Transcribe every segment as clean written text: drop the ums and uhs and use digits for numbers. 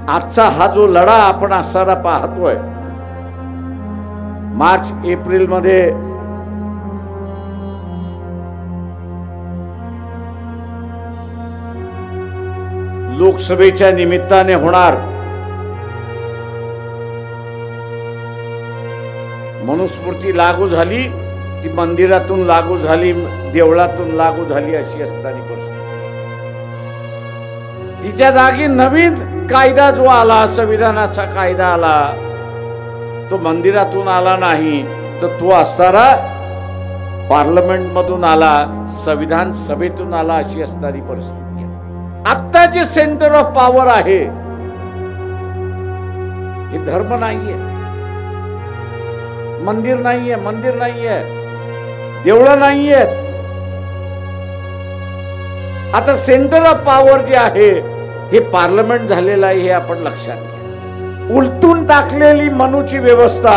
आजचा हा जो लढा आपण असणारा पाहतोय, मार्च एप्रिल मध्ये लोकसभेच्या निमित्ताने होणार, मनुस्मृती लागू झाली, ती मंदिरातून लागू झाली, देवळातून लागू झाली अशी असताना परिस्थिती, तिच्या जागी नवीन कायदा जो आला, संविधानाचा कायदा आला, तो मंदिरातून आला नाही, तर तो असणारा पार्लमेंट मधून आला, संविधान सभेतून आला अशी असणारी परिस्थिती आहे. आता जे सेंटर ऑफ पॉवर आहे हे धर्म नाहीये, मंदिर नाहीये, मंदिर नाहीये, देवळं नाहीयेत. आता सेंटर ऑफ पॉवर जे आहे हे पार्लमेंट झालेलं आहे, हे आपण लक्षात घ्या. उलटून टाकलेली मनूची व्यवस्था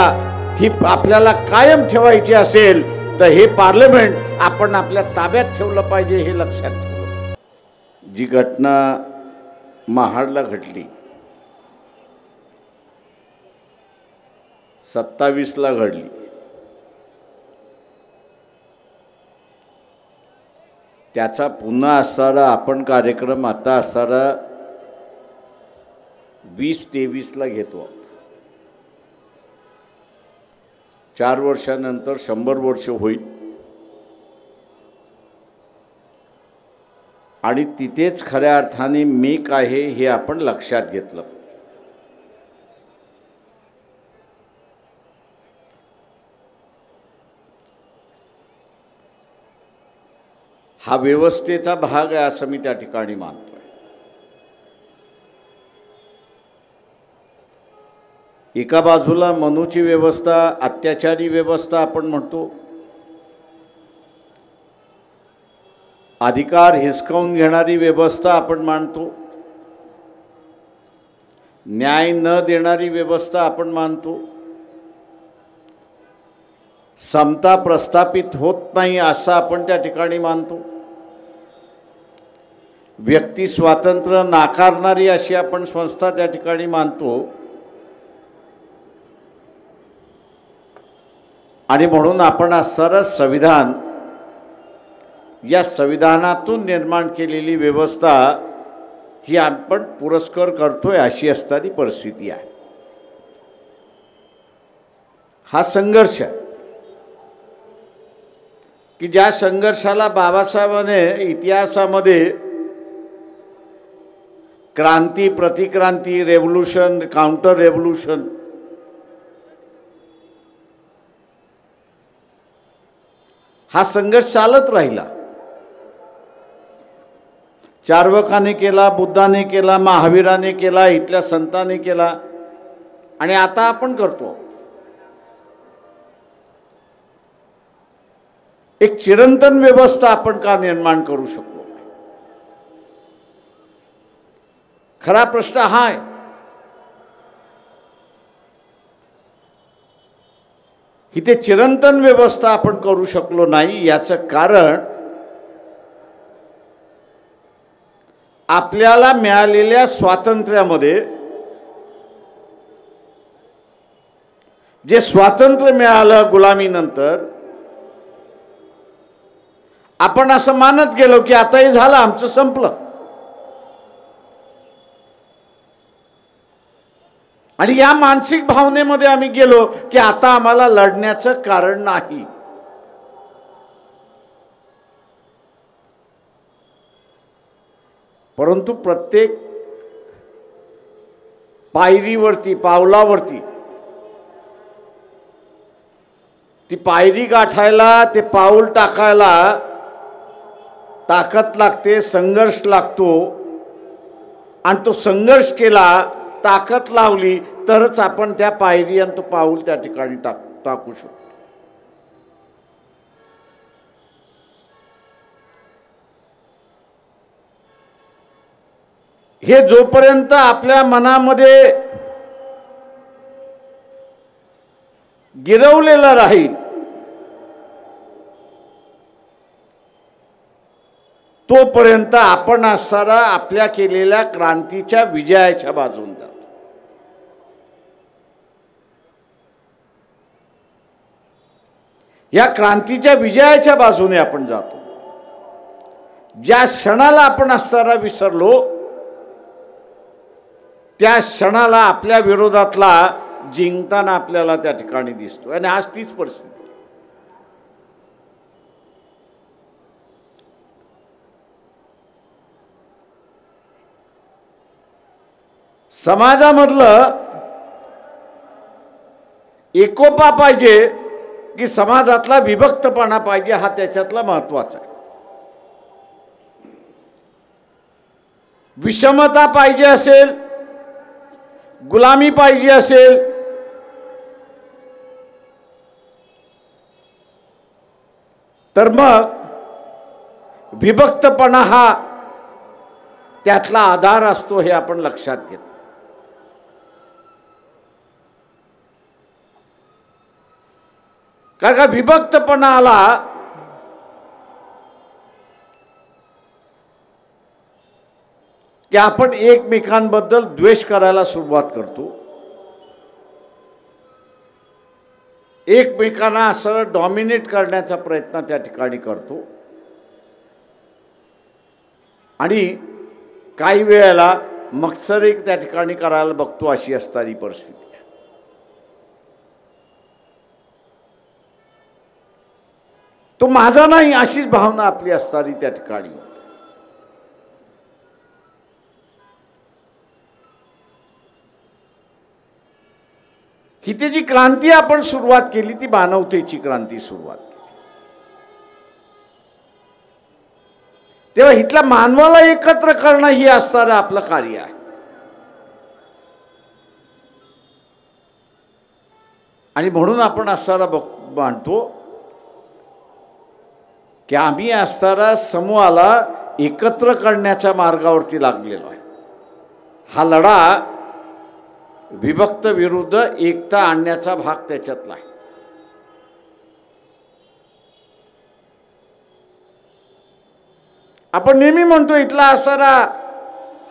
ही आपल्याला कायम ठेवायची असेल तर हे पार्लमेंट आपण आपल्या ताब्यात ठेवलं पाहिजे, हे लक्षात ठेवलं. जी घटना महाडला घडली, 27ला घडली, त्याचा पुन्हा असणारा आपण कार्यक्रम आता असणारा 2023ला घेतो. 4 वर्षानंतर 100 वर्ष होईल आणि तिथेच खऱ्या अर्थाने मेक आहे हे आपण लक्षात घेतलं. हा व्यवस्थेचा भाग आहे असं मी त्या ठिकाणी मानतोय. एका बाजूला मनूची व्यवस्था, अत्याचारी व्यवस्था आपण म्हणतो, अधिकार हिसकावून घेणारी व्यवस्था आपण मानतो, न्याय न देणारी व्यवस्था आपण मानतो, समता प्रस्थापित होत नाही असं आपण त्या ठिकाणी मानतो, व्यक्ती स्वातंत्र्य नाकारणारी अशी आपण संस्था त्या ठिकाणी मानतो. आणि म्हणून आपण असणारं संविधान, या संविधानातून निर्माण केलेली व्यवस्था ही आपण पुरस्कार करतोय अशी असणारी परिस्थिती आहे. हा संघर्ष की ज्या संघर्षाला बाबासाहेबांनी इतिहासामध्ये क्रांती, प्रतिक्रांती, रेव्होल्यूशन, काउंटर रेव्होल्यूशन, हा संघर्ष चालत राहिला. चार्वकाने केला, बुद्धाने केला, महावीराने केला, इथल्या संतांनी केला आणि आता आपण करतो. एक चिरंतन व्यवस्था आपण का निर्माण करू शकलो? खरा प्रश्न हा आहे. इथे चिरंतन व्यवस्था आपण करू शकलो नाही, याचं कारण आपल्याला मिळालेल्या स्वातंत्र्यामध्ये, जे स्वातंत्र्य मिळालं गुलामीनंतर, आपण असं मानत गेलो की आता हे झालं, आमचं संपलं. आणि या मानसिक भावनेमध्ये आम्ही गेलो की आता आम्हाला लढण्याचं कारण नाही. परंतु प्रत्येक पायरीवरती, पावलावरती, ती पायरी गाठायला, ते पाऊल टाकायला ताकद लागते, संघर्ष लागतो. आणि तो संघर्ष केला, ताकद लावली तरच आपण त्या पायरी आणि तो पाऊल त्या ठिकाणी टाकू शकतो. हे जोपर्यंत आपल्या मनामध्ये गिरवलेलं राहील तोपर्यंत आपण असणारा आपल्या केलेल्या क्रांतीच्या विजयाच्या बाजून जातो. या क्रांतीच्या विजयाच्या बाजूने आपण जातो. ज्या क्षणाला आपण असताना विसरलो त्या क्षणाला आपल्या विरोधातला जिंकताना आपल्याला त्या ठिकाणी दिसतो. आणि आज तीच परिस्थिती. समाजामधलं एकोपा पाहिजे की समाजातला विभक्तपणा पाहिजे, हा त्याच्यातला महत्त्वाचा आहे. विषमता पाहिजे असेल, गुलामी पाहिजे असेल, तर मग विभक्तपणा हा त्यातला आधार असतो, हे आपण लक्षात घेतो. कारण का विभक्तपणा आला की आपण एकमेकांबद्दल द्वेष करायला सुरुवात करतो, एकमेकांना असं डॉमिनेट करण्याचा प्रयत्न त्या ठिकाणी करतो. आणि काही वेळेला मत्सरी त्या ठिकाणी करायला बघतो, अशी असणारी परिस्थिती. तो माझा नाही अशीच भावना आपली असणारी त्या ठिकाणी. ही जी क्रांती आपण सुरुवात केली ती मानवतेची क्रांती सुरुवात केली. तेव्हा इथल्या मानवाला एकत्र करणं ही असणारं आपलं कार्य आहे. आणि म्हणून आपण असणारा मानतो की आम्ही असणारा समूहाला एकत्र करण्याच्या मार्गावरती लागलेलो आहे. हा लढा विभक्त विरुद्ध एकता आणण्याचा भाग त्याच्यातला आहे. आपण नेहमी म्हणतो इथला असणारा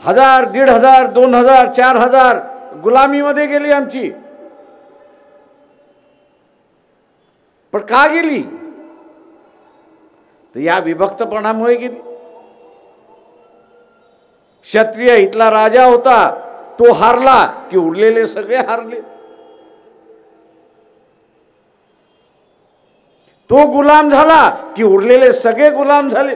1000, 1500, 2000, 4000 गुलामीमध्ये गेली आमची. पण का गेली? तर या विभक्तपणामुळे गेली. क्षत्रिय इथला राजा होता, तो हारला की उरलेले सगळे हारले. तो गुलाम झाला की उरलेले सगळे गुलाम झाले.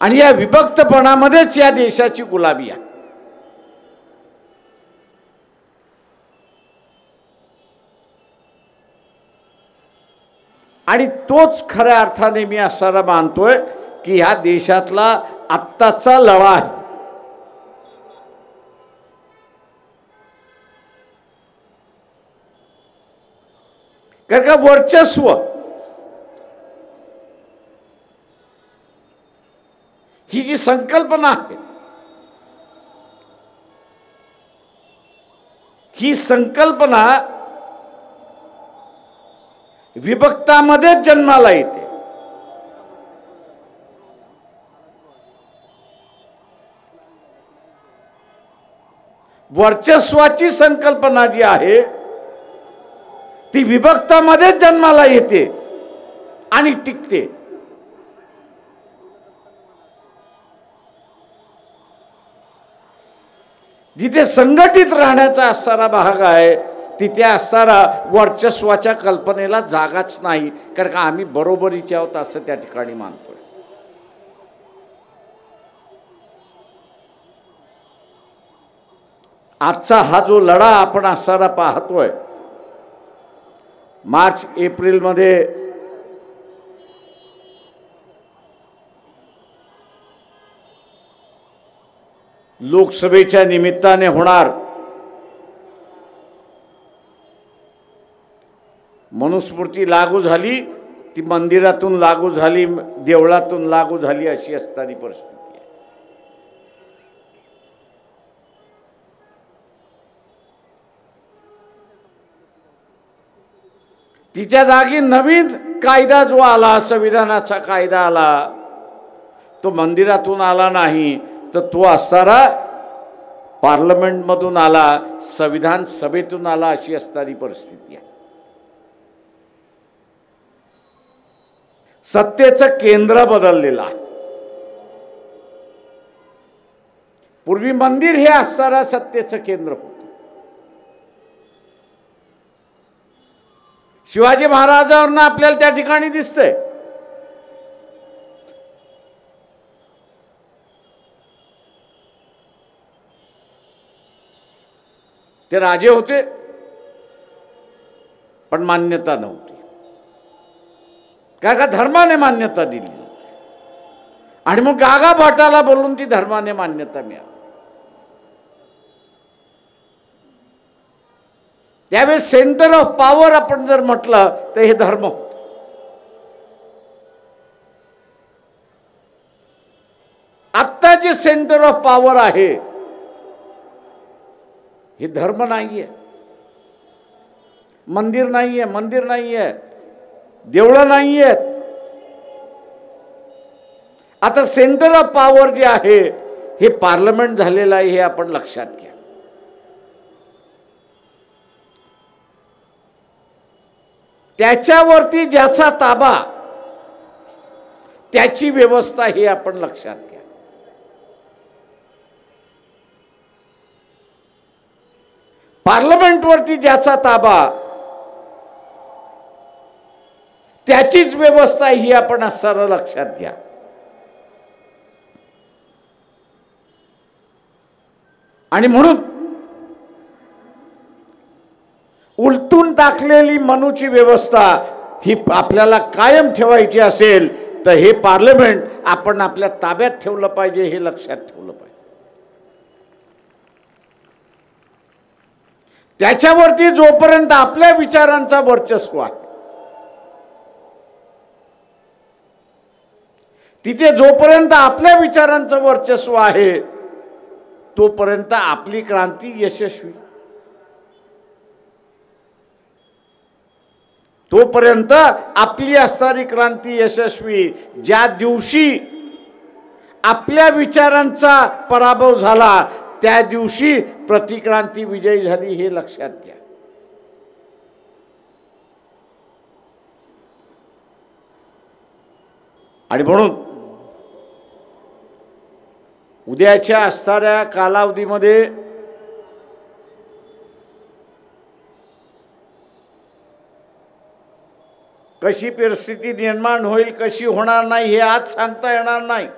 आणि या विभक्तपणामध्येच या देशाची गुलामी आहे. आणि तोच खऱ्या अर्थाने मी असणारा मानतोय की ह्या देशातला आत्ताचा लढा आहे. कारण का वर्चस्व ही जी संकल्पना आहे, ही संकल्पना विभक्तामध्येच जन्माला येते. वर्चस्वाची संकल्पना जी आहे ती विभक्तामध्येच जन्माला येते आणि टिकते. जिथे संघटित राहण्याचा असणारा भाग आहे तिथे असणारा वर्चस्वाच्या कल्पनेला जागाच नाही. कारण का आम्ही बरोबरीचे आहोत असं त्या ठिकाणी मानतोय. आजचा हा जो लढा आपण असणारा पाहतोय, मार्च एप्रिल मध्ये लोकसभेच्या निमित्ताने होणार, मनुस्मृती लागू झाली, ती मंदिरातून लागू झाली, देवळातून लागू झाली, अशी असणारी परिस्थिती आहे. तिच्या जागी नवीन कायदा जो आला, संविधानाचा कायदा आला, तो मंदिरातून आला नाही, तर तो असणारा पार्लमेंटमधून आला, संविधान सभेतून आला, अशी असणारी परिस्थिती आहे. सत्तेचं केंद्र बदललेलं आहे. पूर्वी मंदिर हे असणारा सत्तेचं केंद्र होतं. शिवाजी महाराजांना आपल्याला त्या ठिकाणी दिसतंय. ते राजे होते पण मान्यता नव्हती. का धर्माने मान्यता दिली. आणि मग गागा भटाला बोलून ती धर्माने मान्यता मिळाली. त्यावेळेस सेंटर ऑफ पॉवर आपण जर म्हटलं तर हे धर्म होतं. आत्ता जे सेंटर ऑफ पॉवर आहे हे धर्म नाहीये, मंदिर नाहीये, मंदिर नाहीये, देवळं नाहीयेत. आता सेंटर ऑफ पॉवर जे आहे हे पार्लमेंट झालेलं आहे, हे आपण लक्षात घ्या. त्याच्यावरती ज्याचा ताबा त्याची व्यवस्था हे आपण लक्षात घ्या. पार्लमेंटवरती ज्याचा ताबा त्याचीच व्यवस्था ही आपण असं लक्षात घ्या. आणि म्हणून उलटून टाकलेली मनूची व्यवस्था ही आपल्याला कायम ठेवायची असेल तर हे पार्लमेंट आपण आपल्या ताब्यात ठेवलं पाहिजे, हे लक्षात ठेवलं पाहिजे. त्याच्यावरती जोपर्यंत आपल्या विचारांचा वर्चस्व आहे, तिथे जोपर्यंत आपल्या विचारांचं वर्चस्व आहे तोपर्यंत आपली क्रांती यशस्वी, तोपर्यंत आपली असणारी क्रांती यशस्वी. ज्या दिवशी आपल्या विचारांचा पराभव झाला त्या दिवशी प्रतिक्रांती विजयी झाली, हे लक्षात घ्या. आणि म्हणून उद्याच्या असणाऱ्या कालावधीमध्ये कशी परिस्थिती निर्माण होईल, कशी होणार नाही, हे आज सांगता येणार नाही.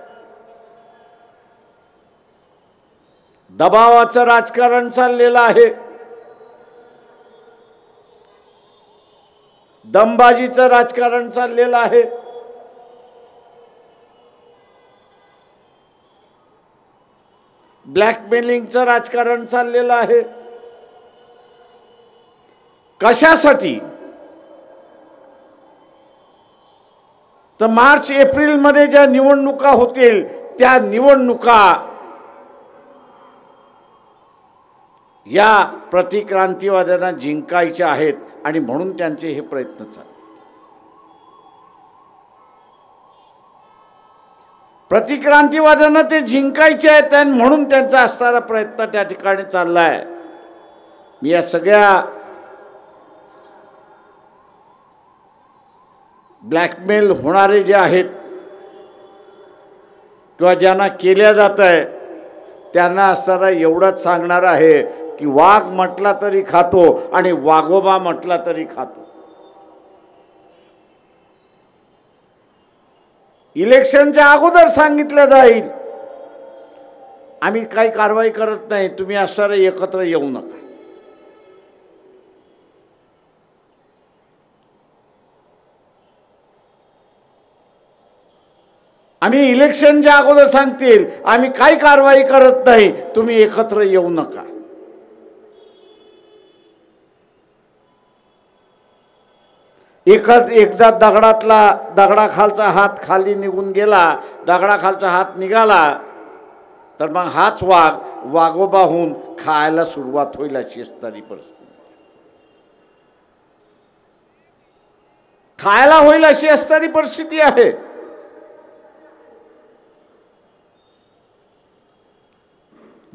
दबावाचं राजकारण चाललेलं आहे, दमबाजीचं राजकारण चाललेलं आहे. ब्लॅकमेलिंगचं राजकारण चाललेलं आहे. कशासाठी? तर मार्च एप्रिल मध्ये ज्या निवडणुका होतील त्या निवडणुका या प्रतिक्रांतीवाद्यांना जिंकायच्या आहेत आणि म्हणून त्यांचे हे प्रयत्न चालले. प्रतिक्रांतीवाद्यांना ते जिंकायचे आहेत आणि म्हणून त्यांचा असणारा प्रयत्न त्या ठिकाणी चाललाय. मी या सगळ्या ब्लॅकमेल होणारे जे आहेत किंवा ज्यांना केल्या जात आहे त्यांना असणारा एवढंच सांगणार आहे की वाघ म्हटला तरी खातो आणि वाघोबा म्हटला तरी खातो. इलेक्शनच्या अगोदर सांगितलं जाईल आम्ही काही कारवाई करत नाही, तुम्ही असणारे एकत्र येऊ नका. आम्ही इलेक्शनच्या अगोदर सांगतील आम्ही काही कारवाई करत नाही, तुम्ही एकत्र येऊ नका. एकदा दगडाखालचा हात खाली निघून गेला, दगडाखालचा हात निघाला तर मग हाच वाघ वाघोबा होऊन खायला सुरुवात होईल, अशी असणारी परिस्थिती. खायला होईल अशी असणारी परिस्थिती आहे.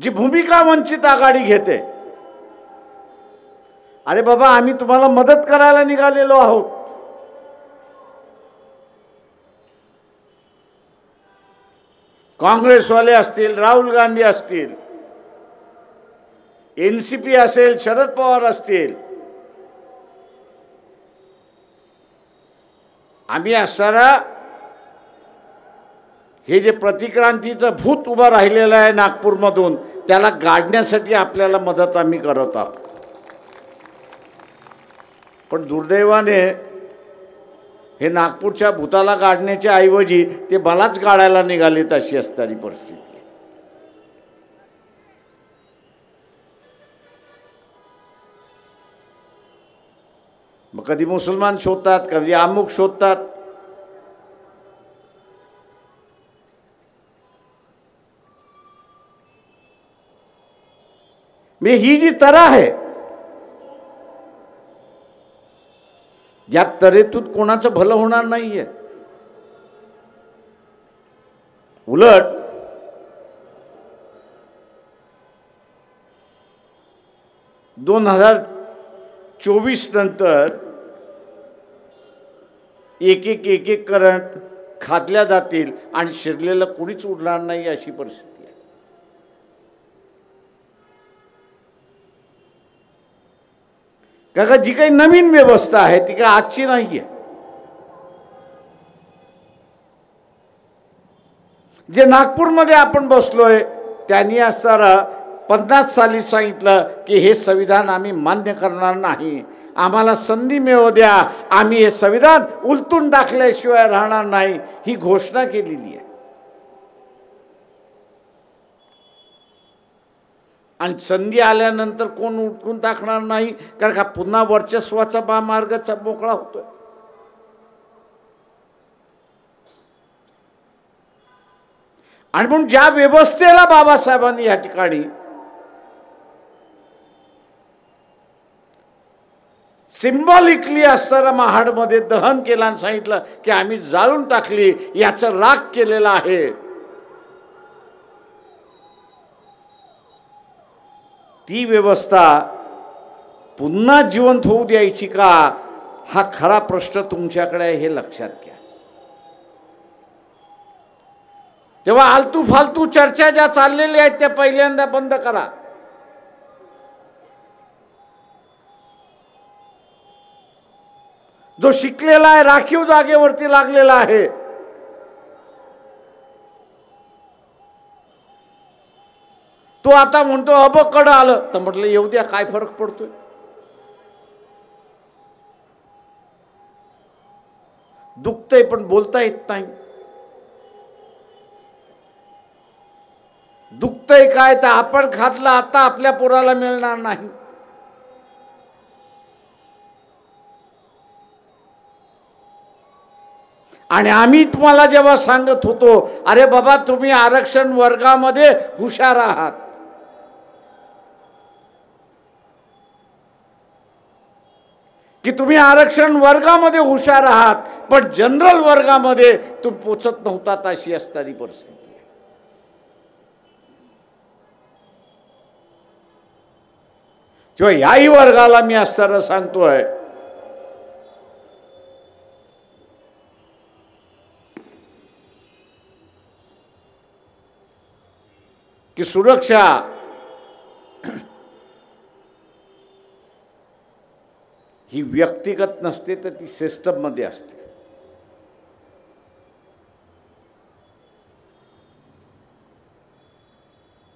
जी भूमिका वंचित आघाडी घेते, अरे बाबा आम्ही तुम्हाला मदत करायला निघालेलो आहोत, काँग्रेसवाले असतील, राहुल गांधी असतील, एनसीपी असेल, शरद पवार असतील, आम्ही असताना हे जे प्रतिक्रांतीचं भूत उभं राहिलेलं आहे नागपूरमधून, त्याला गाडण्यासाठी आपल्याला मदत आम्ही करत आहोत. पण दुर्दैवाने हे नागपूरच्या भूताला गाडण्याच्या ऐवजी ते मलाच गाडायला निघालेत, अशी असणारी परिस्थिती. मग कधी मुसलमान शोधतात, कधी अमुक शोधतात. मी ही जी तरा आहे, या तरेतून कोणाचं भलं होणार नाहीये. उलट दोन 2024 नंतर एक एक करंट खादल्या जातील आणि शिरलेलं कोणीच उरणार नाही, अशी परिस्थिती आहे. का जी काही नवीन व्यवस्था आहे ती काय आजची नाहीये. जे नागपूरमध्ये आपण बसलोय त्यांनी असताना 50 साली सांगितलं की हे संविधान आम्ही मान्य करणार नाही, आम्हाला संधी मिळू द्या, आम्ही हे संविधान उलटून टाकल्याशिवाय राहणार नाही, ही घोषणा केलेली आहे. आणि संधी आल्यानंतर कोण उलटून टाकणार नाही, कारण का पुन्हा वर्चस्वाचा मार्ग मोकळा होतोय. आणि म्हणून ज्या व्यवस्थेला बाबासाहेबांनी या ठिकाणी सिम्बॉलिकली असताना महाडमध्ये दहन केलं आणि सांगितलं की आम्ही जाळून टाकली, याचं राख केलेला आहे, ती व्यवस्था पुन्हा जिवंत होऊ द्यायची का, हा खरा प्रश्न तुमच्याकडे आहे, हे लक्षात घ्या. तेव्हा आलतू फालतू चर्चा ज्या चाललेल्या आहेत त्या पहिल्यांदा बंद करा. जो शिकलेला आहे, राखीव जागेवरती लागलेला आहे, तो आता म्हणतो अबकडं आलं, तर म्हटलं येऊ द्या, काय फरक पडतोय. दुखतंय पण बोलता येत नाही. दुखतंय काय, तर आपण खाल्लं आता आपल्या पोराला मिळणार नाही. आणि आम्ही तुम्हाला जेव्हा सांगत होतो, अरे बाबा तुम्ही आरक्षण वर्गामध्ये हुशार आहात, की तुम्ही आरक्षण वर्गामध्ये हुशार आहात, पण जनरल वर्गामध्ये तुम्ही पोचत नव्हतात, अशी असणारी परिस्थिती. किंवा याही वर्गाला मी असताना सांगतोय की सुरक्षा ही व्यक्तिगत नसते, तर ती सिस्टम मध्ये असते.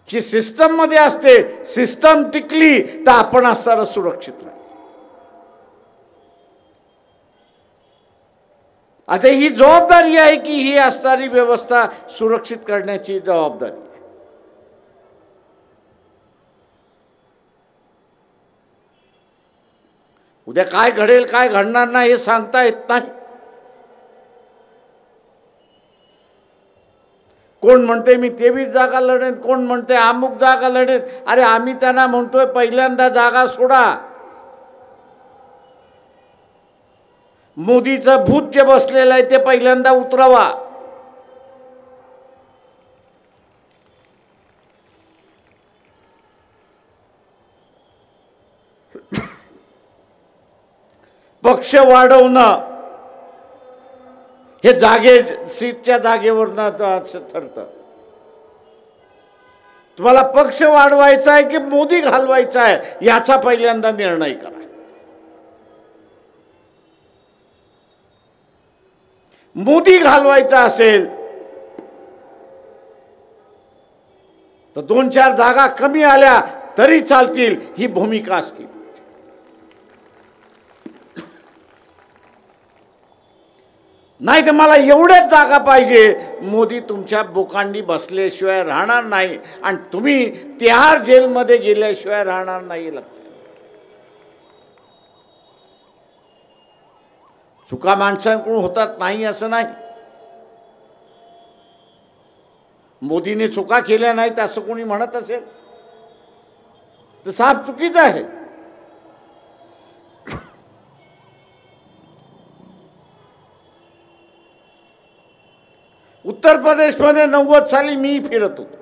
जी सिस्टम मध्ये असते, सिस्टम टिकली तर आपण असताना सुरक्षित राहू. आता ही जबाबदारी आहे की ही असणारी व्यवस्था सुरक्षित करण्याची जबाबदारी. उद्या काय घडेल काय घडणार नाही हे सांगता येत नाही. कोण म्हणते मी 23 जागा लढेन, कोण म्हणते अमुक जागा लढेन. अरे आम्ही त्यांना म्हणतोय पहिल्यांदा जागा सोडा. मोदीचं भूत जे बसलेलं आहे ते पहिल्यांदा उतरवा. पक्ष वाढवणं हे सीटच्या जागेवरनं ठरतं. तुम्हाला पक्ष वाढवायचा आहे की मोदी घालवायचा आहे याचा पहिल्यांदा निर्णय करा. मोदी घालवायचा असेल तर 2-4 जागा कमी आल्या तरी चालतील, ही भूमिका असतील. नाही तर मला एवढ्याच जागा पाहिजे, मोदी तुमच्या बोकांडी बसल्याशिवाय राहणार नाही आणि तुम्ही तिहार जेलमध्ये गेल्याशिवाय राहणार नाही. चुका माणसांकडून होतात नाही असं नाही. मोदीने चुका केल्या नाहीत असं कोणी म्हणत असेल तर साफ चुकीचं आहे. उत्तर प्रदेशमध्ये 90 साली मी फिरत होतो.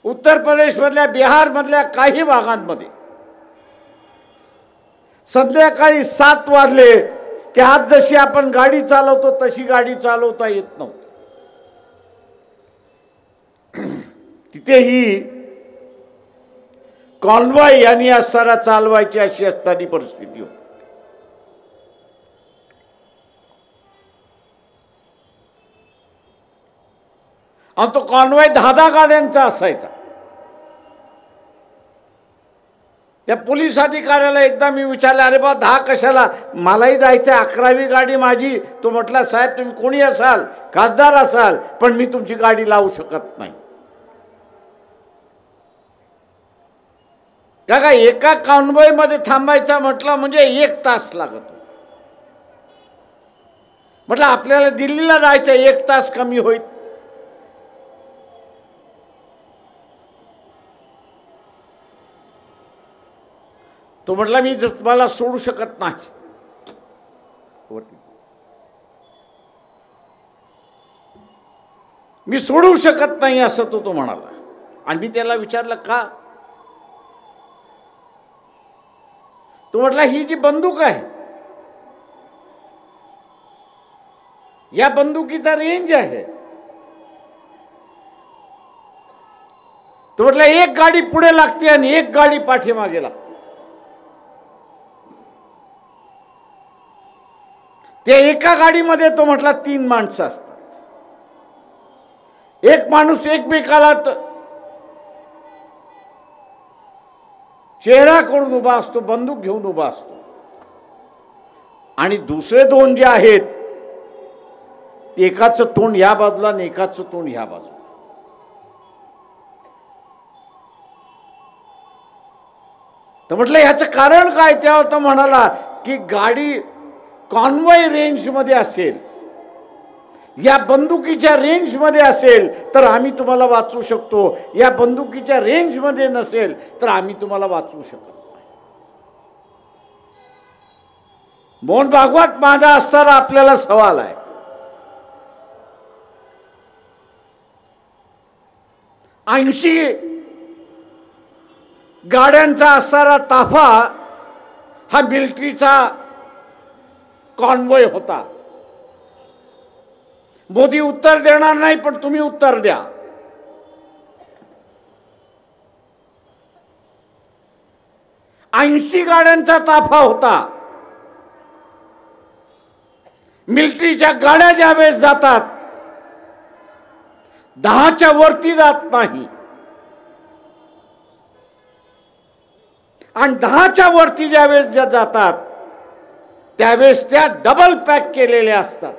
उत्तर प्रदेशमधल्या बिहारमधल्या काही भागांमध्ये संध्याकाळी 7 वाजले की आज जशी आपण गाडी चालवतो तशी गाडी चालवता येत नव्हती. तिथेही कॉन्वॉय यांनी असताना चालवायची अशी असताना परिस्थिती होती. आणि तो कॉन्वॉय 10 गाड्यांचा असायचा. त्या पोलीस अधिकाऱ्याला एकदा मी विचारलं, अरे बा 10 कशाला, मलाही जायचं 11वी गाडी माझी. तो म्हटला, साहेब तुम्ही कोणी असाल, खासदार असाल, पण मी तुमची गाडी लावू शकत नाही. का एका कॉन्वॉय मध्ये थांबायचा म्हटलं म्हणजे 1 तास लागतो. म्हटलं आपल्याला दिल्लीला जायचं 1 तास कमी होईल. तो म्हटला मी तुम्हाला सोडू शकत नाही. मी सोडू शकत नाही असं तो म्हणाला. आणि मी त्याला विचारलं का. तो म्हटला ही जी बंदूक आहे या बंदुकीचा रेंज आहे. तो म्हटला 1 गाडी पुढे लागते आणि 1 गाडी पाठीमागे लागते. त्या एका गाडीमध्ये तो म्हटला 3 माणसं असतात. एक माणूस एकमेकाला चेहरा करून उभा असतो, बंदूक घेऊन उभा असतो. आणि दुसरे 2 जे आहेत एकाचं तोंड या बाजूला आणि एकाचं तोंड ह्या बाजूला. तर म्हटलं ह्याचं कारण काय. तेव्हा तो म्हणाला की गाडी कॉन्वॉय रेंज मध्ये असेल, या बंदुकीच्या रेंज मध्ये असेल तर आम्ही तुम्हाला वाचवू शकतो, या बंदुकीच्या रेंज मध्ये नसेल तर आम्ही तुम्हाला वाचवू शकत नाही. मोहन भागवत माझा असताना आपल्याला सवाल आहे. ऐंशी गाड्यांचा असणारा ताफा हा मिलिटरीचा कॉन्वॉय होता. मोदी उत्तर देणार नाही पण तुम्ही उत्तर द्या. ऐंशी गाड्यांचा ताफा होता. मिलिटरीच्या गाड्या ज्यावेळेस जातात 10च्या वरती जात नाही आणि 10च्या वरती ज्यावेळेस ज्या जातात त्यावेळेस त्या डबल पॅक केलेल्या असतात.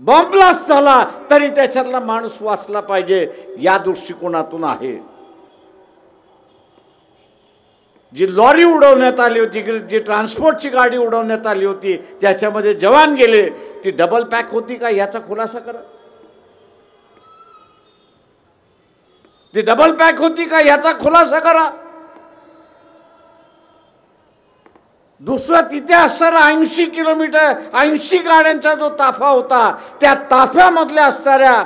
बॉम्ब ब्लास्ट झाला तरी त्याच्यातला माणूस वाचला पाहिजे या दृष्टिकोनातून आहे. जी लॉरी उडवण्यात आली होती, जी ट्रान्सपोर्टची गाडी उडवण्यात आली होती त्याच्यामध्ये जवान गेले, ती डबल पॅक होती का याचा खुलासा करा. ती डबल पॅक होती का याचा खुलासा करा. दुसरं तिथे असणारा 80 किलोमीटर 80 गाड्यांचा जो ताफा होता त्या ताफ्यामधल्या असणाऱ्या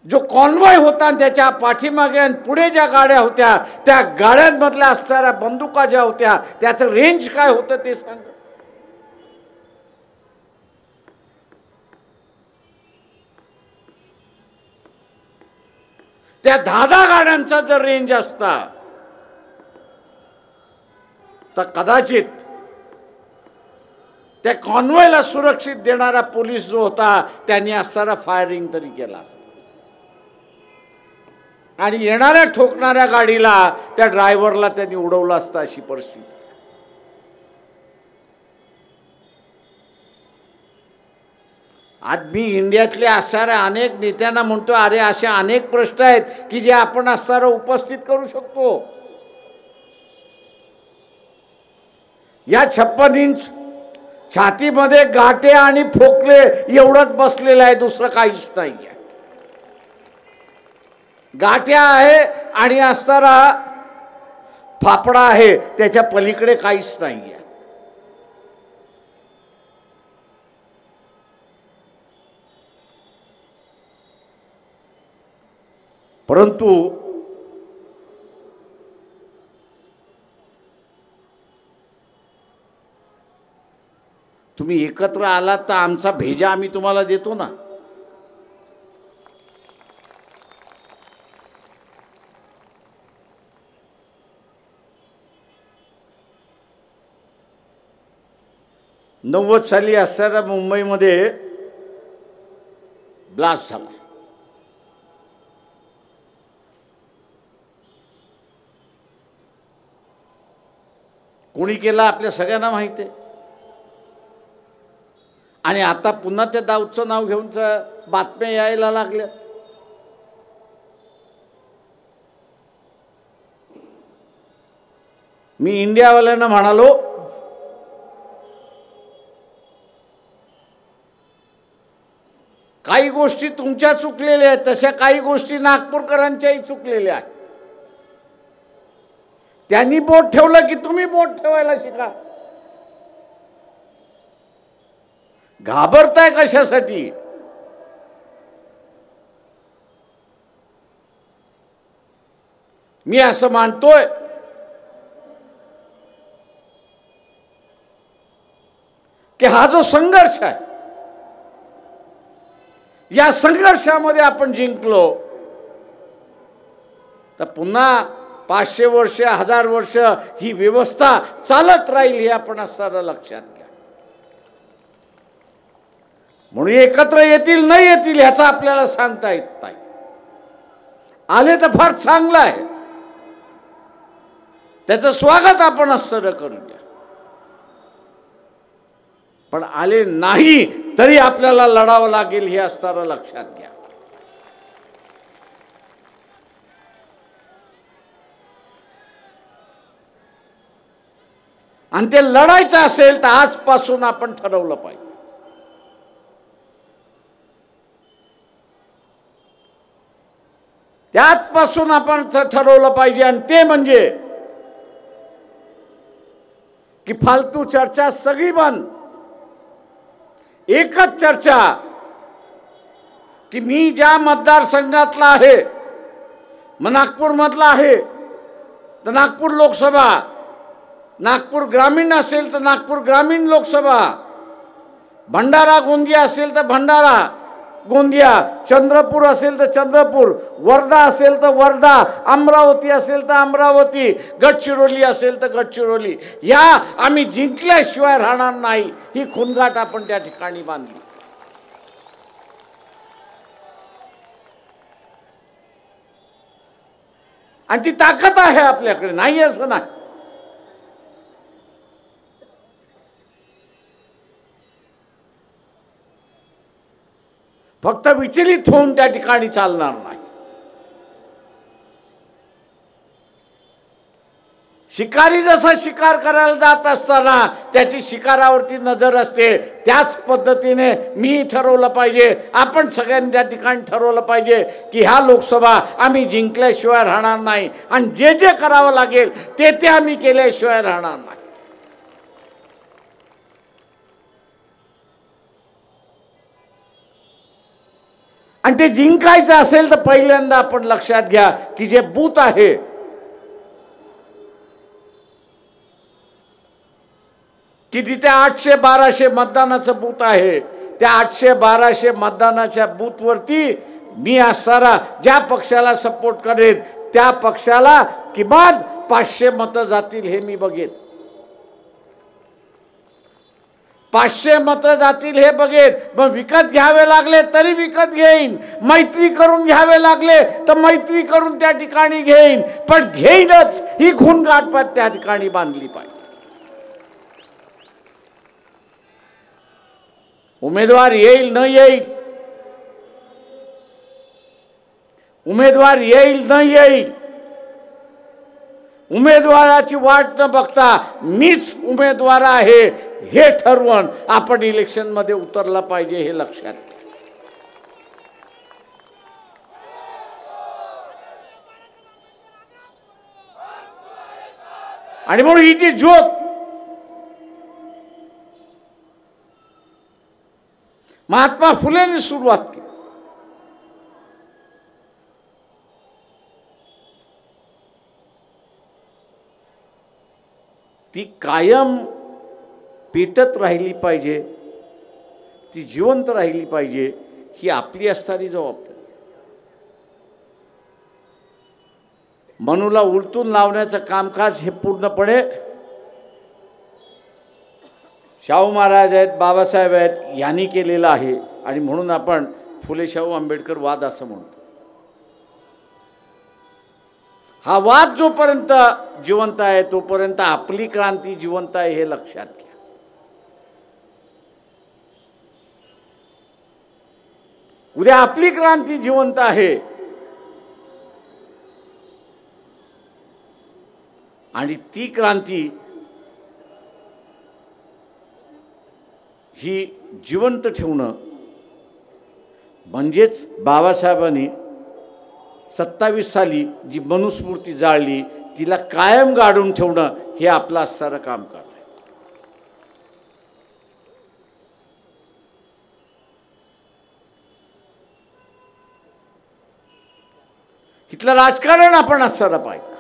जो कॉन्वॉय होता आणि त्याच्या पाठीमागे आणि पुढे ज्या गाड्या होत्या त्या गाड्यांमधल्या असणाऱ्या बंदुका ज्या होत्या त्याचं रेंज काय होतं ते सांग. त्या 10 गाड्यांचा जर रेंज असता तर कदाचित त्या कॉन्वॉयला सुरक्षित देणारा पोलीस जो होता त्यांनी असणारा फायरिंग तरी केला आणि येणाऱ्या ठोकणाऱ्या गाडीला त्या ड्रायव्हरला त्यांनी उडवलं असतं अशी परिस्थिती. आज मी इंडियातल्या असणाऱ्या अनेक नेत्यांना म्हणतो अरे असे अनेक प्रश्न आहेत की जे आपण असणारा उपस्थित करू शकतो. या 56 इंच छातीमध्ये गाठे आणि फोकले एवढंच बसलेलं आहे, दुसरं काहीच नाही आहे. गाठ्या आहे आणि असणारा फाफडा आहे, त्याच्या पलीकडे काहीच नाही आहे. परंतु तुम्ही एकत्र आलात तर आमचा भेजा आम्ही तुम्हाला देतो ना. नव्वद साली असणाऱ्या मुंबईमध्ये ब्लास्ट झाला. कोणी केला आपल्या सगळ्यांना माहिती आहे. आणि आता पुन्हा त्या दाऊदचं नाव घेऊन बातम्या यायला लागल्या. मी इंडियावाल्यांना म्हणालो काही गोष्टी तुमच्या चुकलेल्या आहेत, तशा काही गोष्टी नागपूरकरांच्याही चुकलेल्या आहेत. त्यांनी बोट ठेवलं की तुम्ही बोट ठेवायला शिका. घाबरताय कशासाठी? मी असं मानतोय की हा जो संघर्ष आहे या संघर्षामध्ये आपण जिंकलो तर पुन्हा 500 वर्ष 1000 वर्ष ही व्यवस्था चालत राहील हे आपण असताना लक्षात घ्या. म्हणून एकत्र येतील नाही येतील ह्याचा आपल्याला सांगता येत नाही. आले तर फार चांगलं आहे, त्याचं स्वागत आपण असताना करूया. पण आले नाही तरी आपल्याला लढावं लागेल हे असताना लक्षात घ्या. आणि ते लढायचं असेल तर आजपासून आपण ठरवलं पाहिजे. त्यातपासून आपण ठरवलं पाहिजे आणि ते म्हणजे की फालतू चर्चा सगळी बंद. एकच चर्चा की मी ज्या मतदारसंघातला आहे, मग नागपूरमधला आहे तर नागपूर लोकसभा, नागपूर ग्रामीण असेल तर नागपूर ग्रामीण लोकसभा, भंडारा गोंदिया असेल तर भंडारा गोंदिया, चंद्रपूर असेल तर चंद्रपूर, वर्धा असेल तर वर्धा, अमरावती असेल तर अमरावती, गडचिरोली असेल तर गडचिरोली. या आम्ही जिंकल्याशिवाय राहणार नाही ही खुणगाठ आपण त्या ठिकाणी बांधली. आणि ती ताकद आहे आपल्याकडे, नाही असं नाही. फक्त विचलित होऊन त्या ठिकाणी चालणार नाही. शिकारी जसा शिकार करायला जात असताना त्याची शिकारावरती नजर असते, त्याच पद्धतीने मी ठरवलं पाहिजे, आपण सगळ्यांनी त्या ठिकाणी ठरवलं पाहिजे की ह्या लोकसभा आम्ही जिंकल्याशिवाय राहणार नाही आणि जे जे करावं लागेल ते आम्ही केल्याशिवाय राहणार नाही. आणि ते जिंकायचं असेल तर पहिल्यांदा आपण लक्षात घ्या की जे बूथ आहे की जिथे 800-1200 मतदानाचं बूथ आहे, त्या 800-1200 मतदानाच्या बूथवरती मी असणारा ज्या पक्षाला सपोर्ट करेन त्या पक्षाला किमान 500 मतं जातील हे मी बघेन. 500 मतं जातील हे बघेन. मग विकत घ्यावे लागले तरी विकत घेईन, मैत्री करून घ्यावे लागले तर मैत्री करून त्या ठिकाणी घेईन, पण घेईनच. ही खूनगाठ त्या ठिकाणी बांधली पाहिजे. उमेदवार येईल न येईल, उमेदवार येईल न येईल, उमेदवाराची वाट न बघता मीच उमेदवार आहे हे ठरवून आपण इलेक्शन मध्ये उतरला पाहिजे हे लक्षात घ्या. आणि म्हणून ही जी ज्योत महात्मा फुलेंनी सुरुवात केली, ती कायम पेटत राहिली पाहिजे, ती जिवंत राहिली पाहिजे. ही आपली असणारी जबाबदारी. मनूला उलटून लावण्याचं कामकाज हे पूर्णपणे शाहू महाराज आहेत, बाबासाहेब आहेत यांनी केलेलं आहे. आणि म्हणून आपण फुले शाहू आंबेडकर वाद असं म्हणतो. हा वाद जोपर्यंत जिवंत आहे तोपर्यंत आपली क्रांती जिवंत आहे हे लक्षात घ्या. उद्या आपली क्रांती जिवंत आहे आणि ती क्रांती ही जिवंत ठेवणं म्हणजेच बाबासाहेबांनी 27 साली जी मनुस्मृती जाळली तिला कायम गाडून ठेवणं हे आपलं असणारं कामकाज आहे. इथलं राजकारण आपण असणारं पाहिजे.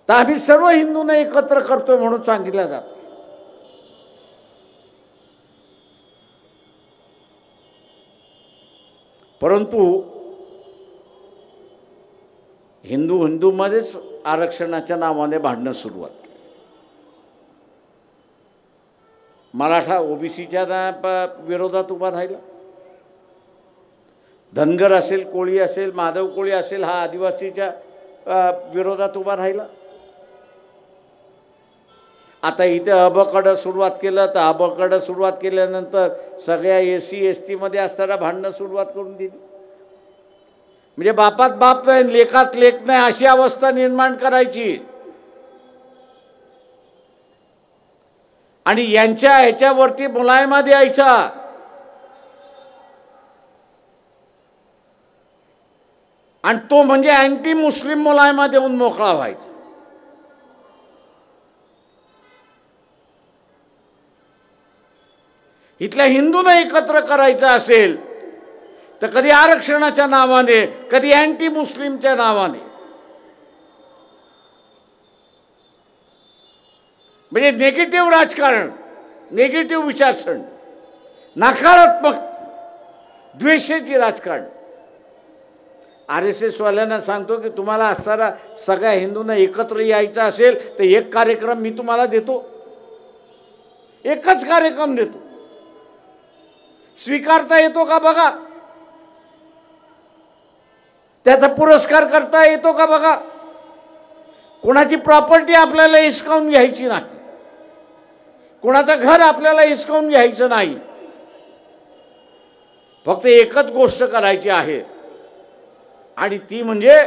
तर आम्ही सर्व हिंदूंना एकत्र करतोय म्हणून सांगितलं जातं. परंतु हिंदूमध्येच आरक्षणाच्या नावाने भांडणं सुरुवात. मराठा ओबीसीच्या विरोधात उभा राहिला, धनगर असेल, कोळी असेल, माधव कोळी असेल, हा आदिवासीच्या विरोधात उभा राहिला. आता इथे अबकडं सुरुवात केलं तर अबकडं सुरुवात केल्यानंतर सगळ्या SC ST मध्ये असताना भांडणं सुरुवात करून दिली. म्हणजे बापात बाप नाही, लेखात लेख नाही अशी अवस्था निर्माण करायची. आणि यांच्या ह्याच्यावरती मुलायमा द्यायचा. आणि तो म्हणजे अँटी मुस्लिम मुलायमा देऊन मोकळा व्हायचा. इथल्या हिंदूंना एकत्र करायचं असेल तर कधी आरक्षणाच्या नावाने, कधी अँटी मुस्लिमच्या नावाने, म्हणजे नेगेटिव्ह राजकारण, नेगेटिव्ह विचारसरणी, नकारात्मक द्वेषाची राजकारण. RSS वाल्यांना सांगतो की तुम्हाला असणारा सगळ्या हिंदूंना एकत्र यायचं असेल तर एक कार्यक्रम मी तुम्हाला देतो, एकच कार्यक्रम देतो. स्वीकारता येतो का बघा, त्याचा पुरस्कार करता येतो का बघा. कोणाची प्रॉपर्टी आपल्याला हिसकावून घ्यायची नाही, कोणाचं घर आपल्याला हिसकावून घ्यायचं नाही. फक्त एकच गोष्ट करायची आहे आणि ती म्हणजे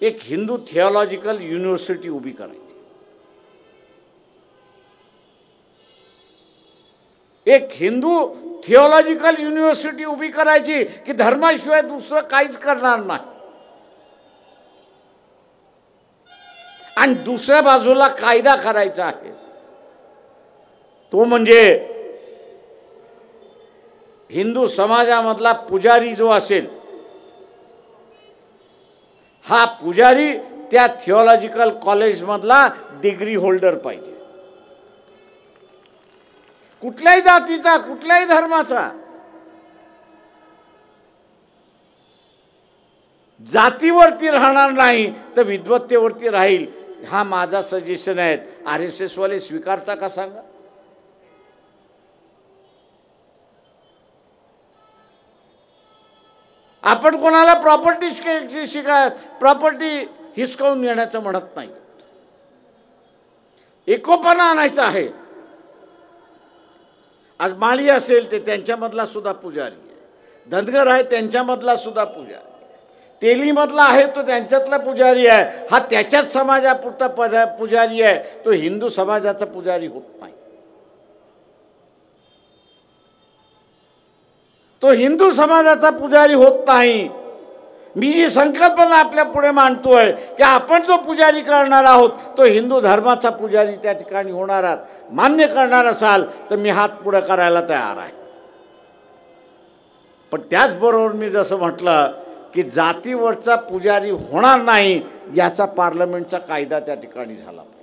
एक हिंदू थिओलॉजिकल युनिव्हर्सिटी उभी करायची. एक हिंदू थिओलॉजिकल युनिव्हर्सिटी उभी करायची की धर्माशिवाय दुसरं काहीच करणार नाही. आणि दुसऱ्या बाजूला कायदा करायचा आहे, तो म्हणजे हिंदू समाजामधला पुजारी जो असेल, हा पुजारी त्या थिओलॉजिकल कॉलेजमधला डिग्री होल्डर पाहिजे, कुठल्याही जातीचा, कुठल्याही धर्माचा. जातीवरती राहणार नाही तर विद्वत्तेवरती राहील. हा माझा सजेशन आहे. RSS वाले स्वीकारता का सांगा? आपण कोणाला प्रॉपर्टी हिसकावून घेण्याचं म्हणत नाही. एकोपणा आणायचा आहे. आज माळी असेल ते त्यांच्यामधला सुद्धा पुजारी आहे, धनगर आहे त्यांच्यामधला सुद्धा पुजारी आहे, तेलीमधला आहे तो त्यांच्यातला पुजारी आहे. हा त्याच्याच समाजापुरता पुजारी आहे, तो हिंदू समाजाचा पुजारी होत नाही. तो हिंदू समाजाचा पुजारी होत नाही. मी जी संकल्पना आपल्या पुढे मांडतोय की आपण जो पुजारी करणार आहोत तो हिंदू धर्माचा पुजारी त्या ठिकाणी होणार आहात, मान्य करणार असाल तर मी हात पुढे करायला तयार आहे. पण त्याचबरोबर मी जसं म्हटलं की जातीवरचा पुजारी होणार नाही याचा पार्लमेंटचा कायदा त्या ठिकाणी झाला पाहिजे.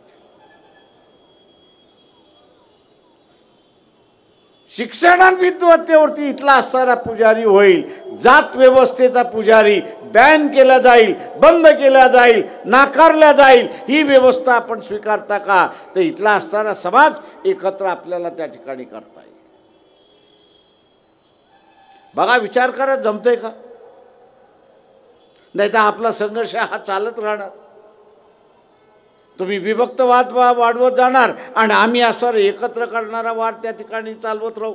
शिक्षण आणि विद्वत्तेवरती इथला असणारा पुजारी होईल. जात व्यवस्थेचा पुजारी बॅन केला जाईल, बंद केला जाईल, नाकारला जाईल. ही व्यवस्था आपण स्वीकारता का? तर इथला असणारा समाज एकत्र आपल्याला त्या ठिकाणी करता येईल. बघा, विचार करा, जमतंय का? नाही तर आपला संघर्ष हा चालत राहणार. तुम्ही विभक्तवाद वाढवत जाणार आणि आम्ही असं एकत्र करणारा वाद त्या ठिकाणी चालवत राहू.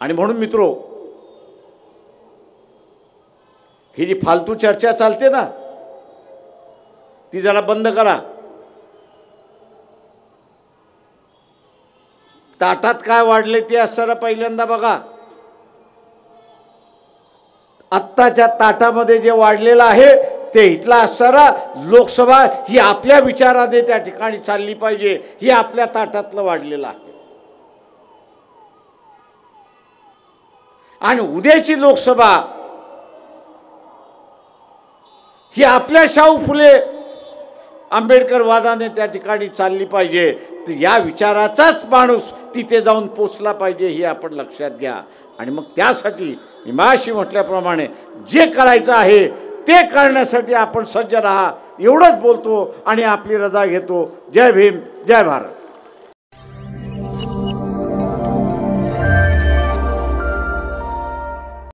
आणि म्हणून मित्रो, ही जी फालतू चर्चा चालते ना ती जरा बंद करा. ताटात काय वाढले ते असं पहिल्यांदा बघा. आत्ताच्या ताटामध्ये जे वाढलेलं आहे ते इथला असणारा लोकसभा ही आपल्या विचाराने त्या ठिकाणी चालली पाहिजे, ही आपल्या ताटातलं वाढलेलं आहे. आणि उद्याची लोकसभा ही आपल्या शाहू फुले आंबेडकर वादाने त्या ठिकाणी चालली पाहिजे. तर या विचाराचाच माणूस तिथे जाऊन पोचला पाहिजे, हे आपण लक्षात घ्या. आणि मग त्यासाठी मी माशी म्हटल्याप्रमाणे जे करायचं आहे ते करण्यासाठी आपण सज्ज राहा, एवढंच बोलतो आणि आपली रजा घेतो. जय भीम, जय भारत.